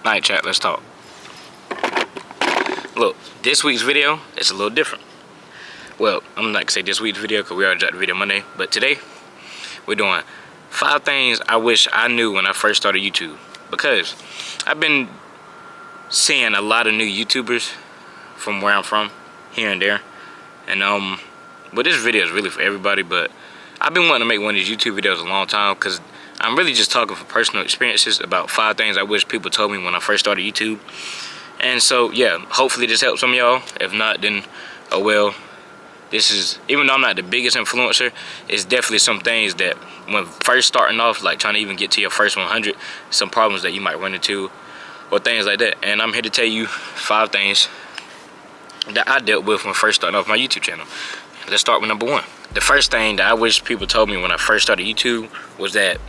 Night chat, let's talk. Look, this week's video is a little different. Well, I'm not gonna say this week's video because we already dropped the video Monday, but today we're doing 5 things I wish I knew when I first started YouTube. Because I've been seeing a lot of new YouTubers from where I'm from, here and there. And but this video is really for everybody, but I've been wanting to make one of these YouTube videos a long time because I'm really just talking from personal experiences about 5 things I wish people told me when I first started YouTube. And so, yeah, hopefully this helps some of y'all. If not, then, oh well. This is, even though I'm not the biggest influencer, it's definitely some things that when first starting off, like trying to even get to your first 100, some problems that you might run into or things like that. And I'm here to tell you 5 things that I dealt with when first starting off my YouTube channel. Let's start with number 1. The first thing that I wish people told me when I first started YouTube was that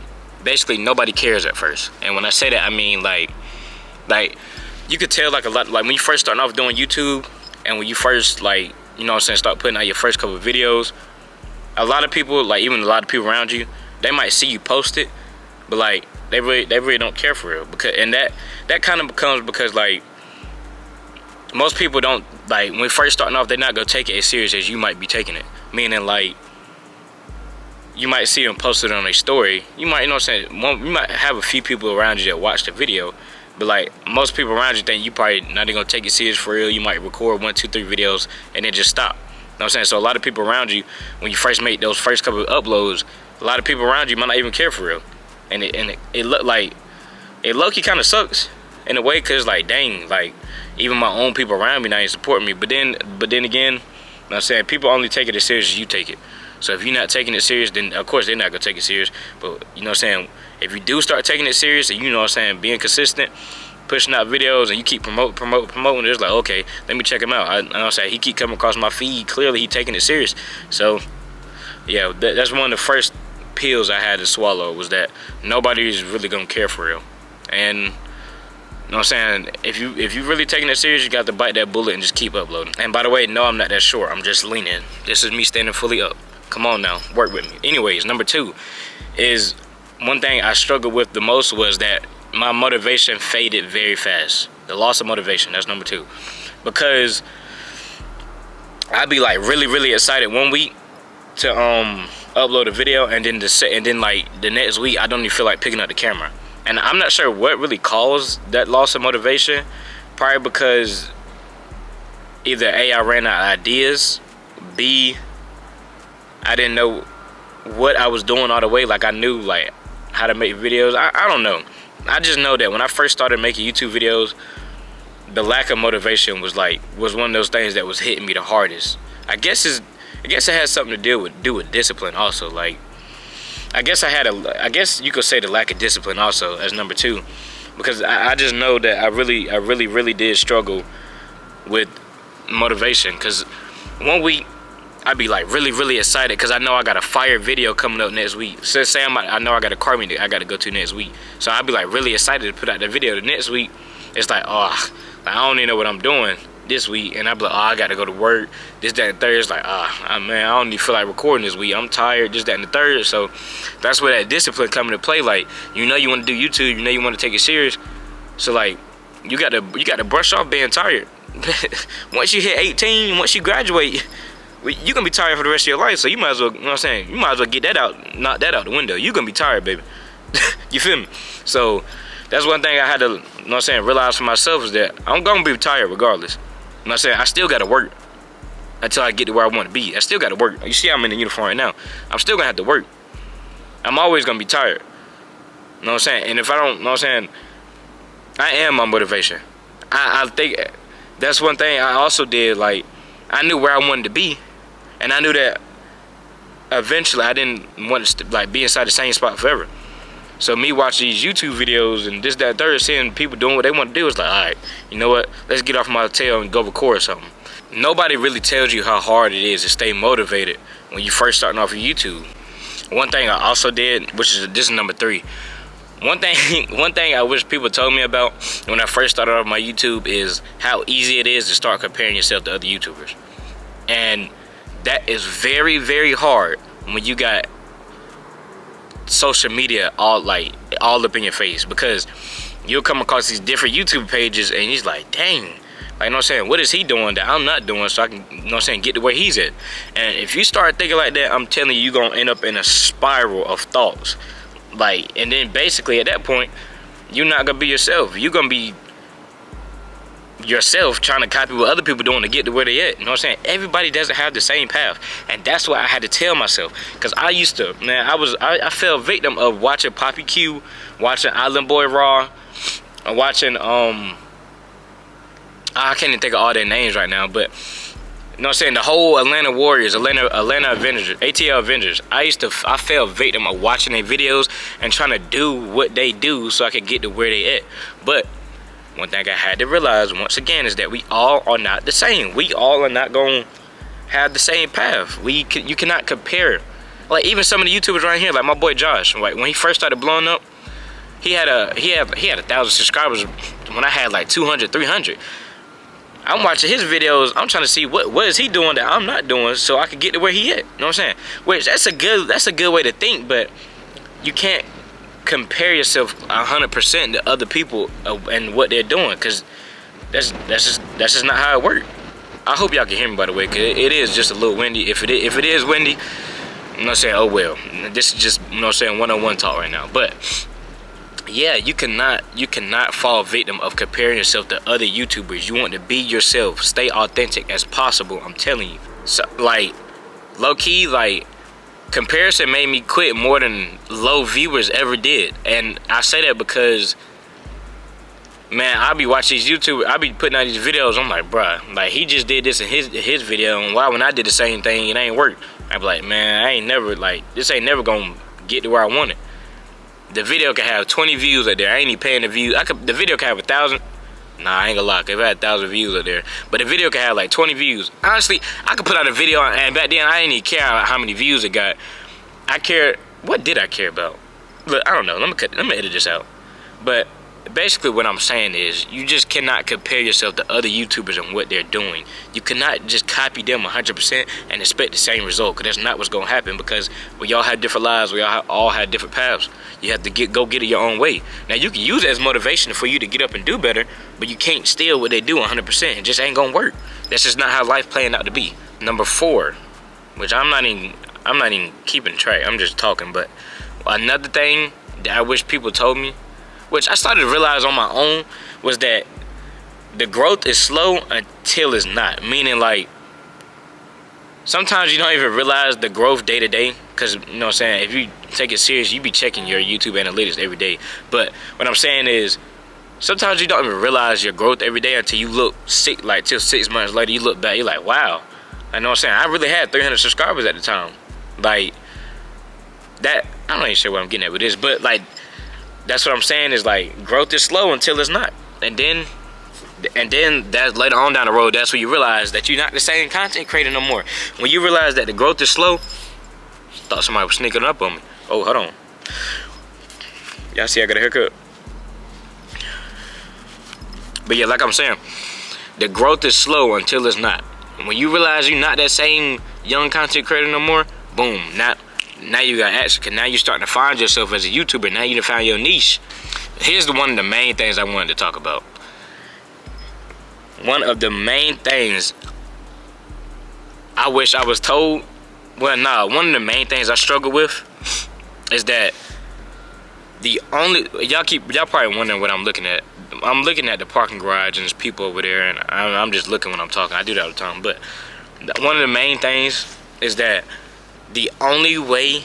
basically nobody cares at first. And when I say that, I mean like you could tell like a lot, like when you first starting off doing YouTube and when you first, like, you know what I'm saying, start putting out your first couple of videos, a lot of people, like even a lot of people around you, they might see you post it, but like they really don't care for real. Because, and that kind of becomes because like most people don't, like when first starting off, they're not gonna take it as serious as you might be taking it. Meaning like you might see them posted on a story, you might, you know what I'm saying, you might have a few people around you that watch the video, but like most people around you think you probably not even gonna take it serious for real. You might record 1, 2, 3 videos and then just stop. You know what I'm saying? So a lot of people around you, when you first make those first couple of uploads, a lot of people around you might not even care for real. And it look like, it low-key kind of sucks in a way, cause like dang, like even my own people around me not even supporting me. But then again, you know what I'm saying, people only take it as serious as you take it. So if you're not taking it serious, then of course they're not gonna take it serious. But you know what I'm saying, if you do start taking it serious and you know what I'm saying, being consistent, pushing out videos, and you keep promoting, it's like, okay, let me check him out. I know what I'm saying, he keep coming across my feed, clearly he taking it serious. So yeah, that's one of the first pills I had to swallow, was that nobody's really gonna care for real. And you know what I'm saying, if you really taking it serious, you got to bite that bullet and just keep uploading. And by the way, no, I'm not that short, I'm just leaning. This is me standing fully up. Come on now, work with me. Anyways, number 2 is, one thing I struggled with the most was that my motivation faded very fast. The loss of motivation, that's number 2. Because I'd be like really excited one week to upload a video, and then like the next week I don't even feel like picking up the camera. And I'm not sure what really caused that loss of motivation. Probably because either A, I ran out of ideas, B, I didn't know what I was doing all the way. Like I knew like how to make videos. I don't know. I just know that when I first started making YouTube videos, the lack of motivation was one of those things that was hitting me the hardest. I guess it has something to do with discipline also. Like I guess you could say the lack of discipline also as number 2, because I just know that I really did struggle with motivation. Because one week I'd be like really excited because I know I got a fire video coming up next week. So say I know I got a car meeting I got to go to next week, so I'd be like really excited to put out the video. The next week it's like, oh, like, I don't even know what I'm doing this week, and I'd be like, oh, I got to go to work, this, that, and third. It's like, man, I don't even feel like recording this week, I'm tired, this, that, and the third. So that's where that discipline come into play. Like, you know you want to do YouTube, you know you want to take it serious, so like you got to brush off being tired. Once you hit 18, once you graduate, you're gonna be tired for the rest of your life. So you might as well, you know what I'm saying, you might as well get that out, knock that out the window. You're gonna be tired, baby. You feel me? So that's one thing I had to, you know what I'm saying, realize for myself, is that I'm gonna be tired regardless. You know what I'm saying? I still gotta work until I get to where I want to be. I still gotta work. You see I'm in the uniform right now. I'm still gonna have to work. I'm always gonna be tired. You know what I'm saying? And if I don't, you know what I'm saying, I am my motivation. I think that's one thing I also did. Like, I knew where I wanted to be, and I knew that eventually I didn't want to like be inside the same spot forever. So me watching these YouTube videos and this, that, third, seeing people doing what they want to do, it's like, all right, you know what? Let's get off my tail and go record something. Nobody really tells you how hard it is to stay motivated when you first starting off your YouTube. One thing I also did, this is number 3. One thing I wish people told me about when I first started off my YouTube is how easy it is to start comparing yourself to other YouTubers. And that is very hard when you got social media all up in your face, because you'll come across these different YouTube pages and he's like, dang, like, you know what I'm saying, what is he doing that I'm not doing so I can, you know what I'm saying, get to where he's at? And if you start thinking like that, I'm telling you, you're gonna end up in a spiral of thoughts. Like, and then basically at that point, you're not gonna be yourself. You're gonna be yourself trying to copy what other people doing to get to where they at. You know what I'm saying? Everybody doesn't have the same path, and that's what I had to tell myself. Because I used to, man, I fell victim of watching Poppy Q, watching Island Boy Raw, watching I can't even think of all their names right now, but you know what I'm saying, the whole Atlanta Warriors, Atlanta Avengers, ATL Avengers. I fell victim of watching their videos and trying to do what they do so I could get to where they at. But one thing I had to realize once again is that we all are not the same. We all are not going to have the same path. You cannot compare. Like, even some of the YouTubers right here, like my boy Josh, like when he first started blowing up, he had 1,000 subscribers when I had like 200, 300. I'm watching his videos. I'm trying to see what is he doing that I'm not doing so I can get to where he at. You know what I'm saying? Which that's a good way to think, but you can't compare yourself 100% to other people and what they're doing, because that's just not how it works. I hope y'all can hear me, by the way, because it is just a little windy. If it is windy, I'm not saying, oh well, this is just, you know what I'm saying, one-on-one talk right now. But yeah, you cannot fall victim of comparing yourself to other YouTubers. You want to be yourself, stay authentic as possible. I'm telling you. So, like, low-key, like, comparison made me quit more than low viewers ever did. And I say that because, man, I be watching these YouTubers, I be putting out these videos, I'm like, bruh, like, he just did this in his video, and why when I did the same thing, it ain't work? I be like, man, this ain't never gonna get to where I want it. The video can have 20 views out there. I ain't even paying the views. The video can have 1,000. Nah, I ain't gonna lie, if I had 1,000 views out there, but the video can have like 20 views. Honestly, I could put out a video, and back then I didn't even care how many views it got. I cared, what did I care about? Look, I don't know, let me edit this out. But basically what I'm saying is, you just cannot compare yourself to other YouTubers and what they're doing. You cannot just copy them 100% and expect the same result, because that's not what's gonna happen, because we all have different lives, we all have different paths. You have to go get it your own way. Now, you can use it as motivation for you to get up and do better, but you can't steal what they do 100%. It just ain't gonna work. That's just not how life playing out to be. Number 4, which I'm not even keeping track, I'm just talking, but another thing that I wish people told me, which I started to realize on my own, was that the growth is slow until it's not. Meaning, like, sometimes you don't even realize the growth day to day, because, you know what I'm saying, if you take it serious, you be checking your YouTube analytics every day. But what I'm saying is, sometimes you don't even realize your growth every day until you look till 6 months later, you look back, you're like, wow. I know what I'm saying, I really had 300 subscribers at the time. Like, that, I'm not even sure what I'm getting at with this, but, like, that's what I'm saying is, like, growth is slow until it's not. And then that later on down the road, that's when you realize that you're not the same content creator no more. When you realize that the growth is slow, thought somebody was sneaking up on me. Oh, hold on. Y'all see I got a haircut. But yeah, like I'm saying, the growth is slow until it's not. When you realize you're not that same young content creator no more, boom, now you got action, because now you're starting to find yourself as a YouTuber. Now you done found your niche. Here's one of the main things I wanted to talk about. One of the main things I wish I was told, one of the main things I struggle with is that y'all probably wondering what I'm looking at. I'm looking at the parking garage and there's people over there, and I'm just looking when I'm talking. I do that all the time. But one of the main things is that the only way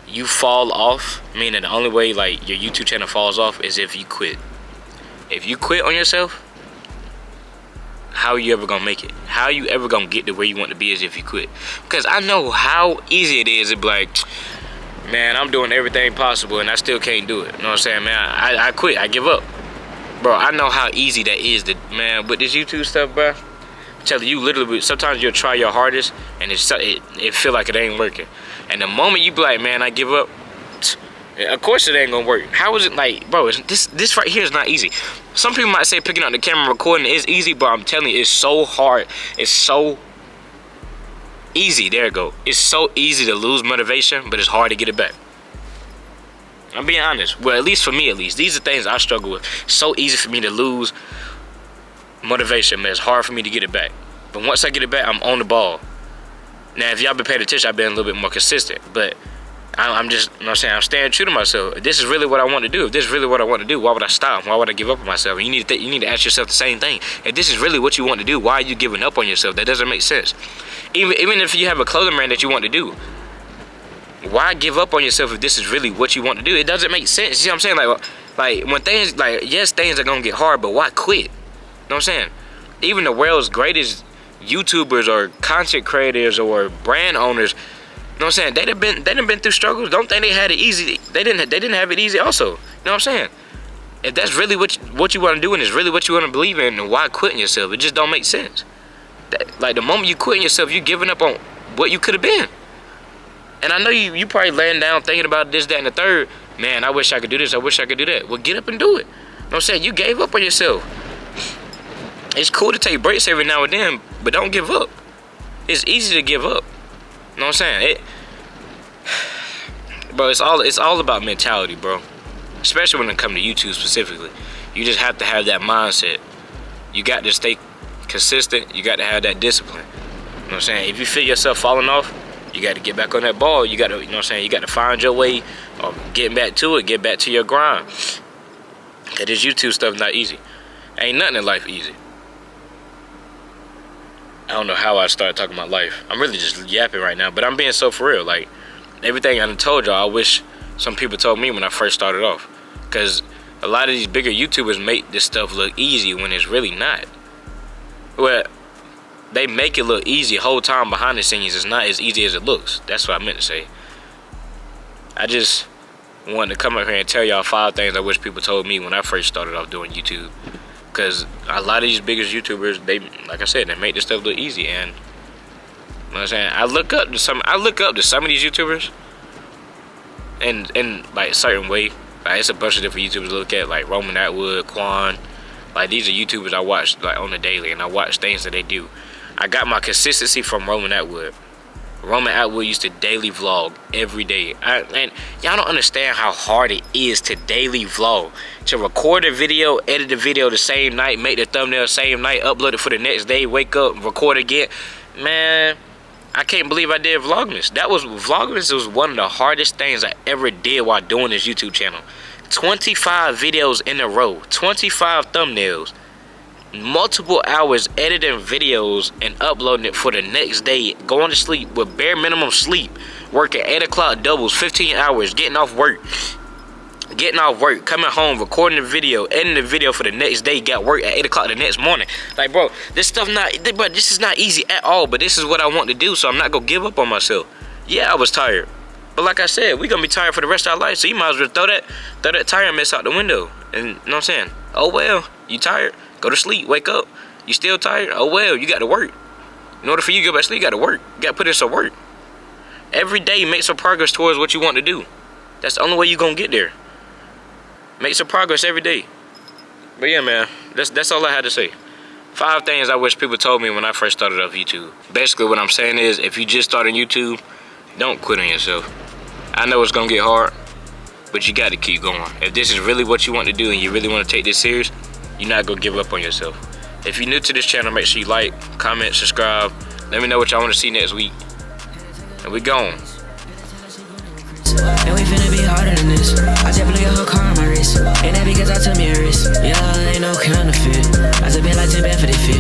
you fall off, meaning the only way like your YouTube channel falls off, is if you quit. If you quit on yourself, how are you ever gonna make it? How are you ever gonna get to where you want to be is if you quit. Because I know how easy it is to be like, man, I'm doing everything possible and I still can't do it. You know what I'm saying, man? I quit, I give up. Bro, I know how easy that is to, man, with this YouTube stuff, bro. I'm telling you, literally, sometimes you'll try your hardest and it feel like it ain't working. And the moment you be like, man, I give up, of course it ain't gonna work. How is it like, bro, this right here is not easy. Some people might say picking up the camera and recording is easy, but I'm telling you, it's so hard. It's so easy. There you go. It's so easy to lose motivation, but it's hard to get it back. I'm being honest. Well, at least for me, these are things I struggle with. It's so easy for me to lose motivation, man. It's hard for me to get it back. But once I get it back, I'm on the ball. Now, if y'all been paying attention, I've been a little bit more consistent. But I'm just, you know what I'm saying, I'm staying true to myself. If this is really what I want to do, if this is really what I want to do, why would I stop? Why would I give up on myself? You need to ask yourself the same thing. If this is really what you want to do, why are you giving up on yourself? That doesn't make sense. Even if you have a clothing brand that you want to do, why give up on yourself if this is really what you want to do? It doesn't make sense. You see what I'm saying? Like when things, yes, things are going to get hard, but why quit? You know what I'm saying? Even the world's greatest YouTubers or content creators or brand owners, you know what I'm saying, they done been through struggles. Don't think they had it easy. They didn't have it easy also. You know what I'm saying? If that's really what you want to do and it's really what you want to believe in, then why quitting yourself? It just don't make sense. Like the moment you quitting yourself, you're giving up on what you could have been. And I know you probably laying down thinking about this, that, and the third. Man, I wish I could do this. I wish I could do that. Well, get up and do it. You know what I'm saying? You gave up on yourself. It's cool to take breaks every now and then, but don't give up. It's easy to give up. You know what I'm saying? Bro, it's all about mentality, bro. Especially when it comes to YouTube specifically. You just have to have that mindset. You got to stay consistent. You got to have that discipline. You know what I'm saying? If you feel yourself falling off, you got to get back on that ball. You got to, you know what I'm saying? You got to find your way of getting back to it. Get back to your grind. Cause this YouTube stuff not easy. Ain't nothing in life easy. I don't know how I started talking about life. I'm really just yapping right now, but I'm being so for real. Like, everything I done told y'all, I wish some people told me when I first started off. Because a lot of these bigger YouTubers make this stuff look easy when it's really not. Well, they make it look easy. Whole time behind the scenes, it's not as easy as it looks. That's what I meant to say. I just wanted to come up here and tell y'all 5 things I wish people told me when I first started off doing YouTube. Because a lot of these biggest YouTubers, they, like I said, they make this stuff look easy. And, you know what I'm saying, I look up to some of these YouTubers in like a certain way. Like, it's a bunch of different YouTubers to look at, like Roman Atwood, Quan. Like, these are YouTubers I watch like on the daily, and I watch things that they do. I got my consistency from Roman Atwood. Roman Atwood used to daily vlog every day. And y'all don't understand how hard it is to daily vlog. To record a video, edit the video the same night, make the thumbnail the same night, upload it for the next day, wake up, record again. Man, I can't believe I did Vlogmas. Vlogmas was one of the hardest things I ever did while doing this YouTube channel. 25 videos in a row, 25 thumbnails. Multiple hours editing videos and uploading it for the next day, going to sleep with bare minimum sleep, working 8 o'clock doubles, 15 hours, getting off work, coming home, recording the video, editing the video for the next day, got work at 8 o'clock the next morning. Like, bro, this is not easy at all, but this is what I want to do, so I'm not gonna give up on myself. Yeah, I was tired, but like I said, we gonna be tired for the rest of our life, so you might as well throw that tire mess out the window. And you know what I'm saying? Oh well, you tired? Go to sleep, wake up. You still tired? Oh well, you got to work. In order for you to go back to sleep, you got to work. You got to put in some work. Every day, make some progress towards what you want to do. That's the only way you're going to get there. Make some progress every day. But yeah, man, that's all I had to say. 5 things I wish people told me when I first started off YouTube. Basically, what I'm saying is, if you just started YouTube, don't quit on yourself. I know it's going to get hard, but you got to keep going. If this is really what you want to do and you really want to take this serious, you're not gonna give up on yourself. If you're new to this channel, make sure you like, comment, subscribe. Let me know what y'all want to see next week. And we gone. And we finna be harder than this. I just blew your whole car on my wrist. Ain't that because I took me a risk? Yeah, ain't no counterfeit. I just been like 10 bad for this fit.